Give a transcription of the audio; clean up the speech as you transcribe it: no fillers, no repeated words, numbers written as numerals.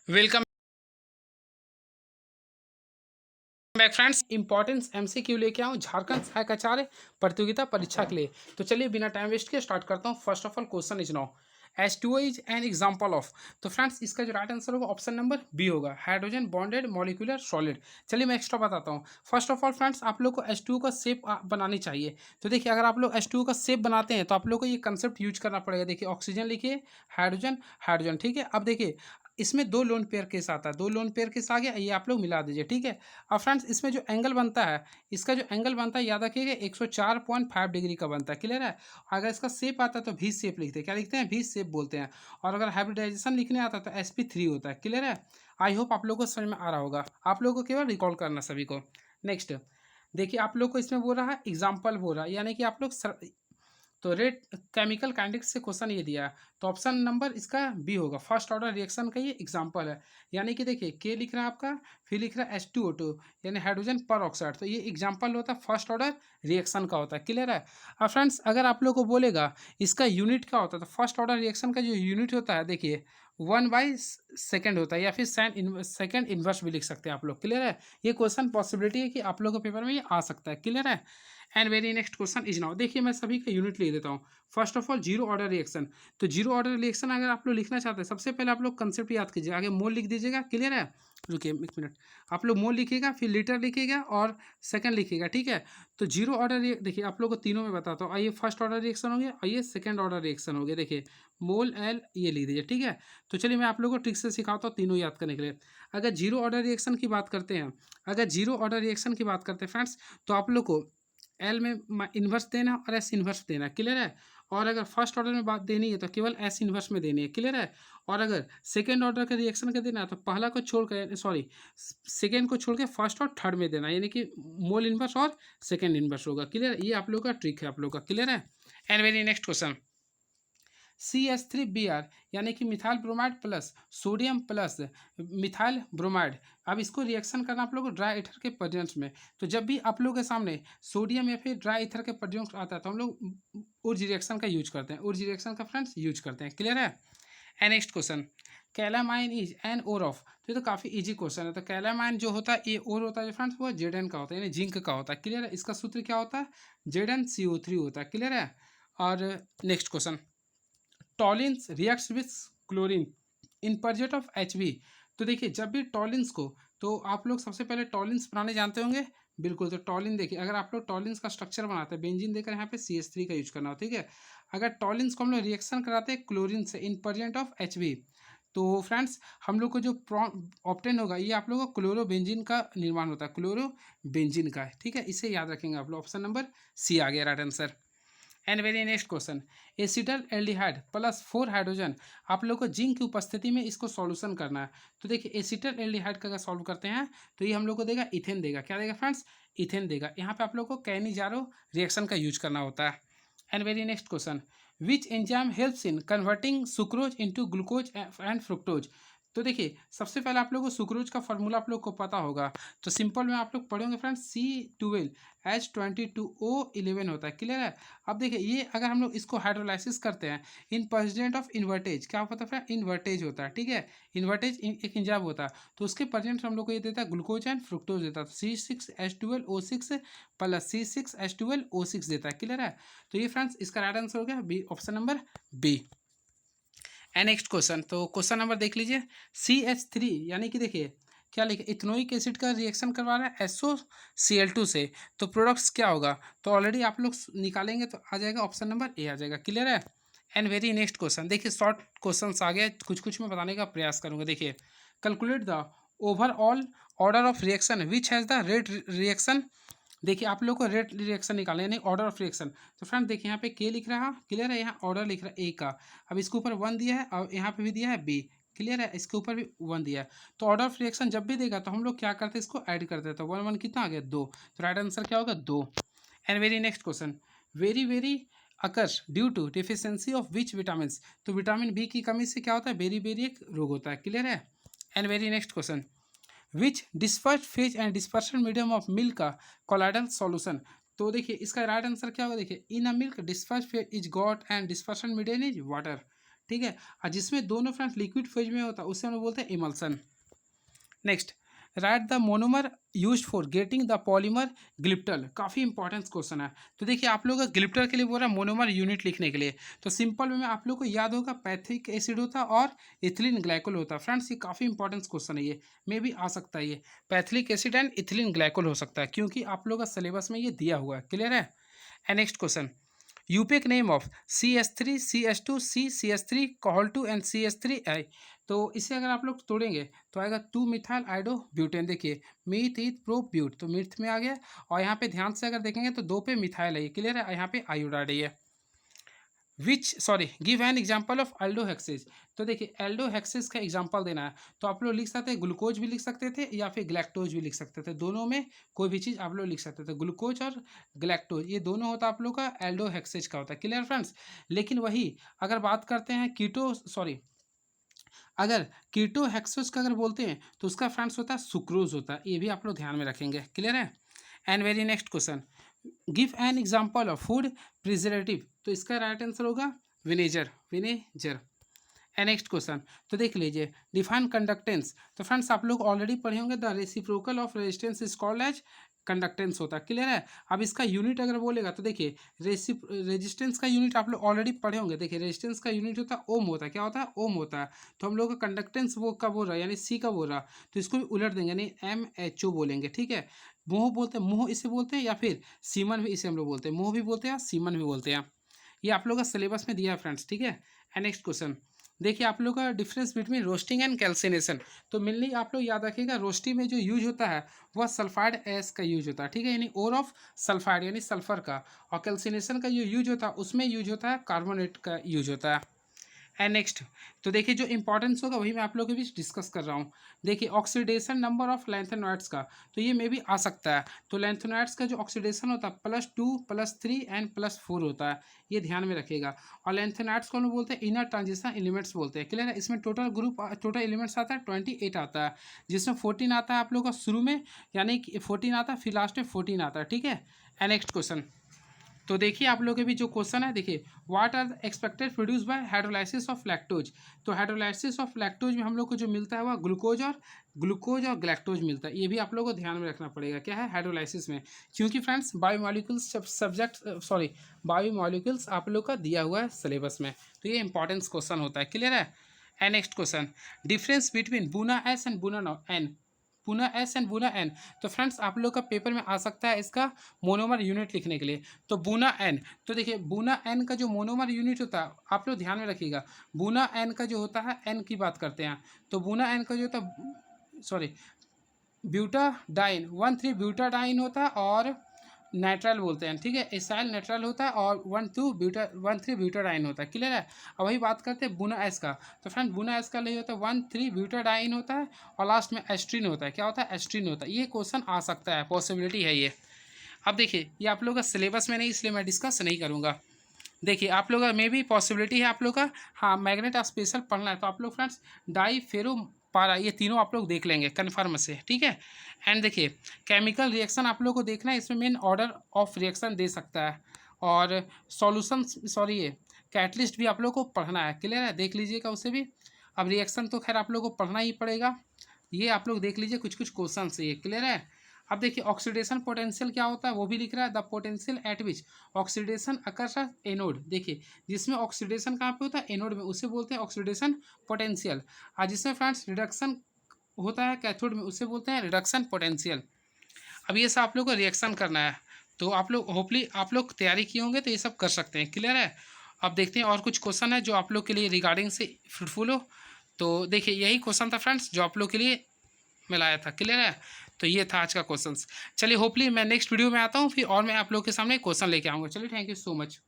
Welcome back friends. Importance MCQ लेके आऊँ झारखंड सहायक आचार्य प्रतियोगिता परीक्षा के लिए। तो चलिए बिना टाइम वेस्ट के स्टार्ट करता हूँ। First of all question is now H2O is an example of. तो फ्रेंड्स इसका जो राइट आंसर होगा ऑप्शन नंबर बी होगा, हाइड्रोजन बॉन्डेड मॉलिक्यूलर सॉलिड। चलिए मैं एक्स्ट्रा बताता हूँ। फर्स्ट ऑफ ऑल फ्रेंड्स आप लोग को H2O का शेप बनानी चाहिए। तो देखिए अगर आप लोग H2O का शेप बनाते हैं तो आप लोग को ये कंसेप्ट यूज करना पड़ेगा। देखिए ऑक्सीजन लिखिए, हाइड्रोजन हाइड्रोजन, ठीक है। अब देखिए इसमें दो लोन पेयर केस आता है, दो लोन पेयर केस आ गया, ये आप लोग मिला दीजिए, ठीक है। अब फ्रेंड्स इसमें जो एंगल बनता है, इसका जो एंगल बनता है याद रखिएगा 104.5 डिग्री का बनता है, क्लियर है। अगर इसका शेप आता है तो भी शेप लिखते हैं, क्या लिखते हैं, भी शेप बोलते हैं। और अगर हाइब्रिडाइजेशन लिखने आता है तो sp3 होता है, क्लियर है। आई होप आप लोगों को समझ में आ रहा होगा, आप लोगों को केवल रिकॉल करना सभी को। नेक्स्ट देखिए आप लोग को इसमें बोल रहा है एग्जाम्पल बोल रहा है, यानी कि आप लोग तो रेट केमिकल काइनेटिक्स से क्वेश्चन ये दिया है, तो ऑप्शन नंबर इसका बी होगा, फर्स्ट ऑर्डर रिएक्शन का ये एग्जांपल है। यानी कि देखिए के लिख रहा है आपका, फिर लिख रहा है H2O2 यानी हाइड्रोजन पर ऑक्साइड, तो ये एग्जांपल होता है फर्स्ट ऑर्डर रिएक्शन का होता है, क्लियर है। अब फ्रेंड्स अगर आप लोग को बोलेगा इसका यूनिट क्या होता है, तो फर्स्ट ऑर्डर रिएक्शन का जो यूनिट होता है देखिए 1/2 होता है, या फिर सेकेंड इन्वर्स भी लिख सकते हैं आप लोग, क्लियर है। ये क्वेश्चन पॉसिबिलिटी है कि आप लोगों के पेपर में ये आ सकता है, क्लियर है। And very next question is now, देखिए मैं सभी का यूनिट लिख देता हूँ। First of all zero order reaction, तो जीरो ऑर्डर रिएक्शन अगर आप लोग लिखना चाहते हैं सबसे पहले आप लोग कंसेप्ट याद कीजिए, आगे मोल लिख दीजिएगा, क्लियर है। रुकिए एक मिनट, आप लोग मोल लिखिएगा, फिर लीटर लिखिएगा और सेकंड लिखिएगा, ठीक है। तो जीरो ऑर्डर देखिए आप लोग को तीनों में बताता हूँ। आइए फर्स्ट ऑर्डर रिएक्शन हो गया, आइए सेकंड ऑर्डर रिएक्शन हो गया, देखिए मोल एल ये लिख दीजिए, ठीक है। तो चलिए मैं आप लोगों को ट्रिक से सिखाता हूँ तीनों याद करने के लिए। अगर जीरो ऑर्डर रिएक्शन की बात करते हैं, अगर जीरो ऑर्डर रिएक्शन की बात करते हैं फ्रेंड्स, तो आप लोग को एल में इन्वर्स देना और एस इन्वर्स देना, क्लियर है। और अगर फर्स्ट ऑर्डर में बात देनी है तो केवल एस इन्वर्स में देनी है, क्लियर है। और अगर सेकेंड ऑर्डर का रिएक्शन का देना है तो पहला को छोड़ कर, सॉरी सेकेंड को छोड़ के फर्स्ट और थर्ड में देना, यानी कि मोल इन्वर्स और सेकेंड इन्वर्स होगा, क्लियर। ये आप लोग का ट्रिक है, आप लोग का क्लियर है। And very next question CH3Br यानी कि methyl bromide plus sodium plus methyl bromide. अब इसको रिएक्शन करना आप लोग को ड्राई ईथर के प्रेजेंस में। तो जब भी आप लोग के सामने सोडियम या फिर ड्राई ईथर के प्रेजेंस आता है तो हम लोग उर्ज रिएक्शन का यूज करते हैं, उर्ज रिएक्शन का फ्रेंड्स यूज करते हैं, क्लियर है। And next question calamine is an ore of, तो ये तो काफ़ी इजी क्वेश्चन है। तो कैलामाइन जो होता है ये ओर होता है जो फ्रेंड्स वो Zn का होता है, यानी जिंक का होता है, क्लियर है। इसका सूत्र क्या होता है, ZnCO3 होता है, क्लियर है। और next question toluene reacts with chlorine in presence of HB। तो देखिए जब भी टॉलिन्स को, तो आप लोग सबसे पहले टॉलिन्स बनाने जानते होंगे, बिल्कुल। तो टॉलिन देखिए अगर आप लोग टॉलिन्स का स्ट्रक्चर बनाते हैं, बेंजीन देकर यहाँ पे CH3 का यूज करना हो, ठीक है। अगर टॉलिन्स को हम लोग रिएक्शन कराते हैं क्लोरीन से इन परजेंट ऑफ HB, तो फ्रेंड्स हम लोग को जो ऑप्टेन होगा ये आप लोग को क्लोरोबेंजीन का निर्माण होता है, क्लोरोबेंजीन का, ठीक है। इसे याद रखेंगे आप लोग, ऑप्शन नंबर सी आ गया right answer. And very next question acetaldehyde plus 4 hydrogen, आप लोग को जिंक की उपस्थिति में इसको सॉल्यूशन करना है। तो देखिए एसिटल एल्डिहाइड का अगर सॉल्व करते हैं तो ये हम लोग को देगा इथेन देगा, क्या देगा फ्रेंड्स, इथेन देगा। यहाँ पे आप लोग को कैनिजारो रिएक्शन का यूज करना होता है। And very next question which enzyme helps in converting sucrose into glucose and fructose. तो देखिए सबसे पहले आप लोग को सुक्रोज का फॉर्मूला आप लोग को पता होगा, तो सिंपल में आप लोग पढ़ेंगे फ्रेंड्स C12H22O11 होता है, क्लियर है। अब देखिए ये अगर हम लोग इसको हाइड्रोलाइसिस करते हैं इन प्रेजेंट ऑफ इन्वर्टेज, क्या होता है फ्रेंड, इन्वर्टेज होता है, ठीक है। इन्वर्टेज एक एंजाइम होता है, तो उसके प्रेजेंट हम लोग को ये देता है ग्लूकोज एंड फ्रुक्टोज देता है, C6H12O6 प्लस C6H12O6 देता है, क्लियर है। तो ये फ्रेंड्स इसका राइट आंसर हो गया B, option number B. And next question, तो क्वेश्चन नंबर देख लीजिए CH3 यानी कि देखिए क्या लिखे, इथेनोइक एसिड का रिएक्शन करवा रहा है SOCl2 से, तो प्रोडक्ट्स क्या होगा, तो ऑलरेडी आप लोग निकालेंगे तो आ जाएगा ऑप्शन नंबर ए आ जाएगा, क्लियर है। एंड वेरी नेक्स्ट क्वेश्चन देखिए शॉर्ट क्वेश्चन आ गया, कुछ कुछ मैं बताने का प्रयास करूंगा। देखिए calculate the overall order of reaction which has the rate reaction. देखिए आप लोग को रेट रिएक्शन निकालना है, यानी ऑर्डर ऑफ रिएक्शन। तो फ्रेंड देखिए यहाँ पे के लिख रहा है, क्लियर है, यहाँ ऑर्डर लिख रहा है ए का। अब इसके ऊपर 1 दिया है और यहाँ पे भी दिया है बी, क्लियर है, इसके ऊपर भी 1 दिया है। तो ऑर्डर ऑफ रिएक्शन जब भी देगा तो हम लोग क्या करते हैं, इसको ऐड करते हैं। तो 1 1 कितना आ गया 2, तो राइट आंसर क्या होगा 2। And very next question very very occurs due to deficiency of which vitamin. तो विटामिन बी की कमी से क्या होता है, बेरी बेरी एक रोग होता है, क्लियर है। And very next question which disperse phase and dispersion medium of milk का कोलाइडल सॉल्यूशन। तो देखिए इसका राइट आंसर क्या होगा, देखिए in a milk disperse phase is got and dispersion medium is water, ठीक है। और जिसमें दोनों फ्रेंड्स लिक्विड फेज में होता है उसे हम लोग बोलते हैं emulsion. Next, right the monomer use for getting the polymer glyptal. काफ़ी इंपॉर्टेंट क्वेश्चन है। तो देखिए आप लोग का ग्लिप्टल के लिए बोल रहा है मोनोमर यूनिट लिखने के लिए, तो सिंपल में आप लोग को याद होगा पैथिक एसिड होता है और इथिलीन ग्लाइकोल होता है। फ्रेंड्स ये काफ़ी इंपॉर्टेंट क्वेश्चन है, ये मे भी आ सकता है, ये Pethick acid and ethylene glycol हो सकता है क्योंकि आप लोग का सिलेबस में ये दिया हुआ है। क्लियर है। And next question, IUPAC name of CH3 CH2 CH3 COL2 and CH3I। तो इसे अगर आप लोग तोड़ेंगे तो आएगा 2 मिथाइल आइडो ब्यूटेन। देखिए मीथ ईथ प्रो ब्यूट, तो मीथ में आ गया और यहाँ पे ध्यान से अगर देखेंगे तो 2 पे मिथाइल है, ये क्लियर है, यहाँ पे आयोडाइड है। Give an example of aldohexose. तो देखिए एल्डोहेक्सेज का एग्जाम्पल देना है तो आप लोग लिख सकते हैं ग्लूकोज भी लिख सकते थे या फिर ग्लैक्टोज भी लिख सकते थे, दोनों में कोई भी चीज़ आप लोग लिख सकते थे। ग्लूकोज और ग्लैक्टोज ये दोनों होता है आप लोग का एल्डोहेक्सेज का होता है। Clear friends. लेकिन वही अगर बात करते हैं अगर कीटोहेक्सोज का अगर बोलते हैं तो उसका फ्रेंड्स होता है सुक्रोज होता है, ये भी आप लोग ध्यान में रखेंगे। क्लियर है। And very next question, give an example of food preservative. तो इसका राइट आंसर होगा विनेजर। एंड नेक्स्ट क्वेश्चन, तो देख लीजिए डिफाइन कंडक्टेंस। तो फ्रेंड्स आप लोग ऑलरेडी पढ़े होंगे the reciprocal of resistance is called as conductance होता है। क्लियर है। अब इसका यूनिट अगर बोलेगा तो देखिए रेजिस्टेंस का यूनिट आप लोग ऑलरेडी पढ़े होंगे। देखिए रेजिस्टेंस का यूनिट होता है ओम होता है। क्या होता है? ओम होता है। तो हम लोग का कंडक्टेंस वो का बोल रहा है यानी सी का बोल रहा, तो इसको भी उलट देंगे यानी MHO बोलेंगे। ठीक है। मोह बोलते हैं, मोह इसे बोलते हैं या फिर सीमन भी इसे हम लोग बोलते हैं। मोह भी बोलते हैं, सीमन भी बोलते हैं। ये आप लोग का सिलेबस में दिया है फ्रेंड्स। ठीक है। एंड नेक्स्ट क्वेश्चन, देखिए आप लोग का difference between roasting and calcination. तो मेनली आप लोग याद रखिएगा रोस्टिंग में जो यूज होता है वह सल्फाइड एस का यूज होता है। ठीक है, यानी ओर ऑफ सल्फाइड यानी सल्फर का। और कैल्सिनेशन का जो यूज होता है उसमें यूज होता है कार्बोनेट का यूज होता है। एंड नेक्स्ट, तो देखिए जो इंपॉर्टेंस होगा वही मैं आप लोगों के बीच डिस्कस कर रहा हूँ। देखिए ऑक्सीडेशन नंबर ऑफ लैंथेनॉइड्स का, तो ये मे भी आ सकता है। तो लैंथेनॉइड्स का जो ऑक्सीडेशन होता है +2 +3 एंड +4 होता है, ये ध्यान में रखिएगा। और लैंथेनॉइड्स को हम बोलते हैं इनर ट्रांजिशन एलिमेंट्स बोलते हैं। क्लियर है। इसमें टोटल एलिमेंट्स आता है 28 आता है, जिसमें 14 आता है आप लोग का शुरू में, यानी कि 14 आता है, फिर लास्ट में 14 आता है। ठीक है। एंड नेक्स्ट क्वेश्चन, तो देखिए आप लोग के भी जो क्वेश्चन है, देखिए what are expected produce by hydrolysis of lactose. तो हाइड्रोलाइसिस ऑफ लैक्टोज में हम लोग को जो मिलता है वह ग्लूकोज और ग्लैक्टोज मिलता है। ये भी आप लोगों को ध्यान में रखना पड़ेगा क्या है हाइड्रोलाइसिस में, क्योंकि फ्रेंड्स बायोमॉलिक्यूल्स आप लोग का दिया हुआ है सिलेबस में, तो ये इंपॉर्टेंट क्वेश्चन होता है। क्लियर है। And next question, difference between बुना एस एंड बुना एन। बुना एस एंड बुना एन। तो फ्रेंड्स आप लोग का पेपर में आ सकता है इसका मोनोमर यूनिट लिखने के लिए। तो बुना एन, तो देखिए बुना एन का जो मोनोमर यूनिट होता है आप लोग ध्यान में रखिएगा। बुना एन का जो होता है, एन की बात करते हैं, तो बुना एन का जो होता है ब्यूटाडाइन 1,3 ब्यूटाडाइन होता है और नाइट्राइल बोलते हैं। ठीक है। एसाइल नाइट्राइल होता है और 1,3 ब्यूटाडाइन होता है। क्लियर है। अब वही बात करते हैं बुना एस का। तो फ्रेंड बुना एस का नहीं होता है 1,3 ब्यूटाडाइन होता है और लास्ट में एस्ट्रीन होता है। क्या होता है? एस्ट्रीन होता है। ये क्वेश्चन आ सकता है, पॉसिबिलिटी है ये। अब देखिए ये आप लोग का सिलेबस में नहीं, इसलिए मैं डिस्कस नहीं करूँगा। देखिए आप लोग का मे भी पॉसिबिलिटी है आप लोग का, हाँ मैग्नेट स्पेशल पढ़ना है तो आप लोग फ्रेंड्स डाई फेरो पारा ये तीनों आप लोग देख लेंगे कन्फर्म से। ठीक है। एंड देखिए केमिकल रिएक्शन आप लोग को देखना है, इसमें मेन ऑर्डर ऑफ रिएक्शन दे सकता है और ये कैटलिस्ट भी आप लोग को पढ़ना है। क्लियर है। देख लीजिएगा उसे भी। अब रिएक्शन तो खैर आप लोग को पढ़ना ही पड़ेगा, ये आप लोग देख लीजिए कुछ क्वेश्चन से ये। क्लियर है। अब देखिए ऑक्सीडेशन पोटेंशियल क्या होता है वो भी लिख रहा है, the potential at which oxidation occurs anode. देखिए जिसमें ऑक्सीडेशन कहाँ पे होता है? एनोड में, उसे बोलते हैं ऑक्सीडेशन पोटेंशियल। और जिसमें फ्रेंड्स रिडक्शन होता है कैथोड में, उसे बोलते हैं रिडक्शन पोटेंशियल। अब ये सब आप लोग को रिएक्शन करना है, तो आप लोग होपली आप लोग तैयारी किए होंगे तो ये सब कर सकते हैं। क्लियर है। अब देखते हैं और कुछ क्वेश्चन है जो आप लोग के लिए रिगार्डिंग से फ्रूटफुल हो। तो देखिए यही क्वेश्चन था फ्रेंड्स जो आप लोग के लिए मैं लाया था। क्लियर है। तो ये था आज का क्वेश्चन। चलिए होपली मैं नेक्स्ट वीडियो में आता हूँ फिर और मैं आप लोग के सामने क्वेश्चन लेके आऊँगा। चलिए थैंक यू सो मच।